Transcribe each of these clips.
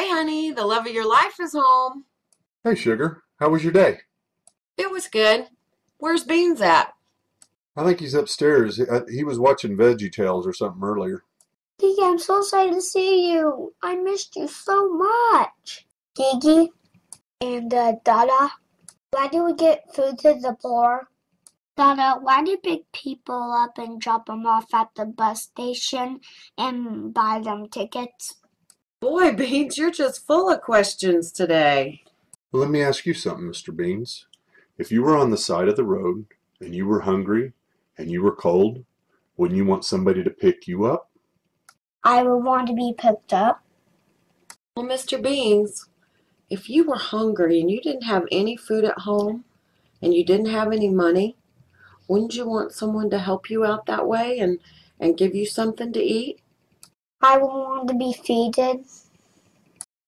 Hey, honey, the love of your life is home. Hey, Sugar. How was your day? It was good. Where's Beans at? I think he's upstairs. He was watching VeggieTales or something earlier. Gigi, I'm so excited to see you. I missed you so much. Gigi and Dada, why do we get food to the poor? Dada, why do you pick people up and drop them off at the bus station and buy them tickets? Boy, Beans, you're just full of questions today. Well, let me ask you something, Mr. Beans. If you were on the side of the road and you were hungry and you were cold, wouldn't you want somebody to pick you up? I would want to be picked up. Well, Mr. Beans, if you were hungry and you didn't have any food at home and you didn't have any money, wouldn't you want someone to help you out that way and give you something to eat? I would want to be feeded.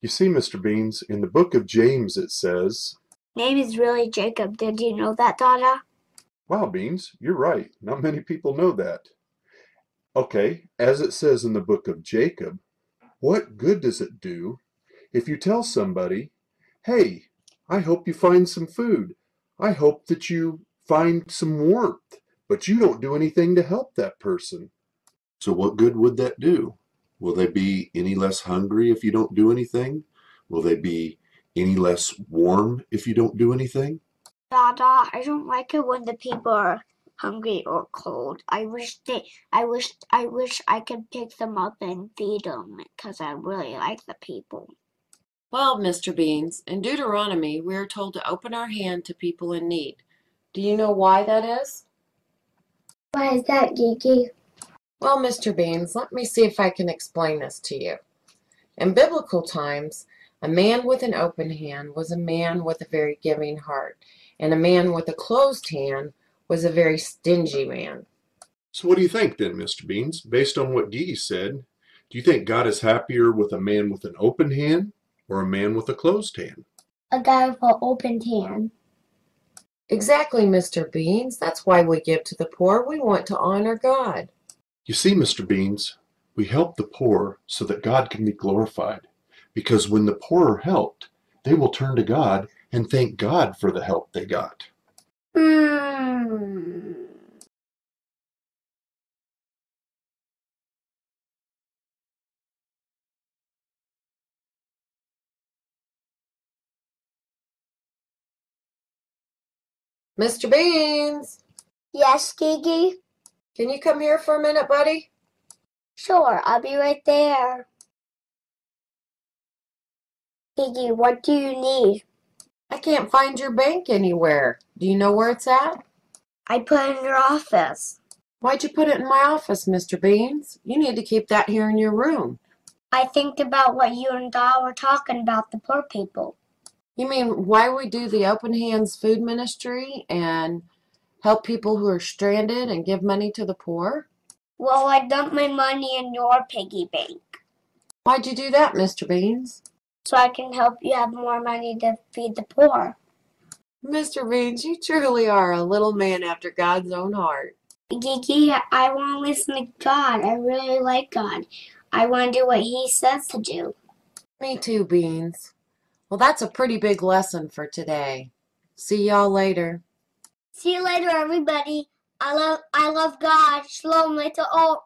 You see, Mr. Beans, in the book of James it says, Name is really Jacob. Did you know that, Dada? wow, Beans, you're right. Not many people know that. Okay, as it says in the book of Jacob, what good does it do if you tell somebody, hey, I hope you find some food. I hope that you find some warmth, but you don't do anything to help that person. So what good would that do? Will they be any less hungry if you don't do anything? Will they be any less warm if you don't do anything? Dada, I don't like it when the people are hungry or cold. I wish I could pick them up and feed them because I really like the people. Well, Mr. Beans, in Deuteronomy, we are told to open our hand to people in need. Do you know why that is? Why is that, Gigi? Well, Mr. Beans, let me see if I can explain this to you. In biblical times, a man with an open hand was a man with a very giving heart, and a man with a closed hand was a very stingy man. So what do you think then, Mr. Beans? Based on what GiGi said, do you think God is happier with a man with an open hand or a man with a closed hand? A guy with an open hand. Exactly, Mr. Beans. That's why we give to the poor. We want to honor God. You see, Mr. Beans, we help the poor so that God can be glorified. Because when the poor are helped, they will turn to God and thank God for the help they got. Mr. Beans, Yes, Gigi? can you come here for a minute, buddy? Sure, I'll be right there. Gigi, what do you need? I can't find your bank anywhere. Do you know where it's at? I put it in your office. Why'd you put it in my office, Mr. Beans? You need to keep that here in your room. I think about what you and Doll were talking about, the poor people. You mean why we do the Open Hands Food Ministry and help people who are stranded and give money to the poor? Well, I dumped my money in your piggy bank Why'd you do that, Mr. Beans? so I can help you have more money to feed the poor. Mr. Beans, you truly are a little man after God's own heart. Gigi, I want to listen to God. I really like God. I want to do what He says to do. Me too, Beans. Well, that's a pretty big lesson for today. See y'all later. See you later, everybody. I love God. Shalom, little.